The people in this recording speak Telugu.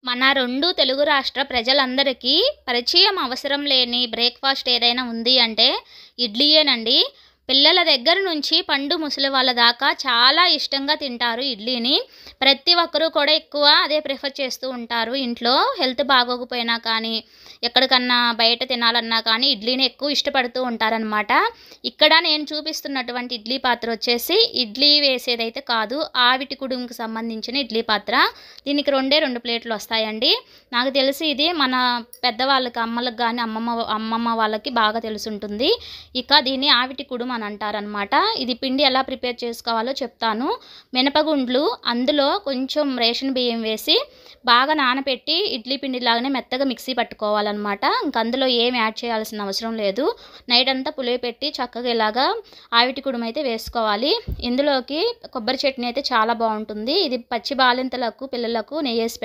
మన 2 తెలుగు రాష్ట్ర ప్రజలందరికీ పరిచయం అవసరం లేని బ్రేక్‌ఫాస్ట్ ఏదైనా ఉంది అంటే ఇడ్లీయేనండి. పిల్లల దగ్గర నుంచి పండు ముసలి వాళ్ళ దాకా చాలా ఇష్టంగా తింటారు ఇడ్లీని. ప్రతి ఒక్కరు కూడా ఎక్కువ అదే ప్రిఫర్ చేస్తూ ఉంటారు ఇంట్లో. హెల్త్ బాగోకపోయినా కానీ, ఎక్కడికన్నా బయట తినాలన్నా కానీ ఇడ్లీని ఎక్కువ ఇష్టపడుతూ ఉంటారనమాట. ఇక్కడ నేను చూపిస్తున్నటువంటి ఇడ్లీ పాత్ర వచ్చేసి ఇడ్లీ వేసేదైతే కాదు. ఆవిటి కుడుముకి సంబంధించిన ఇడ్లీ పాత్ర. దీనికి 2 ప్లేట్లు వస్తాయండి. నాకు తెలిసి ఇది మన పెద్దవాళ్ళకి అమ్మలకు గానీ, అమ్మమ్మ వాళ్ళకి బాగా తెలిసుంటుంది. ఇక దీన్ని ఆవిటి కుడుము అని అంటారనమాట. ఇది పిండి ఎలా ప్రిపేర్ చేసుకోవాలో చెప్తాను. మినపగుండ్లు, అందులో కొంచెం రేషన్ బియ్యం వేసి బాగా నానబెట్టి ఇడ్లీ పిండిలాగానే మెత్తగా మిక్సీ పట్టుకోవాలన్నమాట. ఇంక అందులో ఏం యాడ్ చేయాల్సిన అవసరం లేదు. నైట్ అంతా పులియపెట్టి చక్కగా ఇలాగా ఆవిటి కుడుము అయితే వేసుకోవాలి. ఇందులోకి కొబ్బరి చట్నీ అయితే చాలా బాగుంటుంది. ఇది పచ్చి బాలింతలకు పిల్లలకు నెయ్యేసి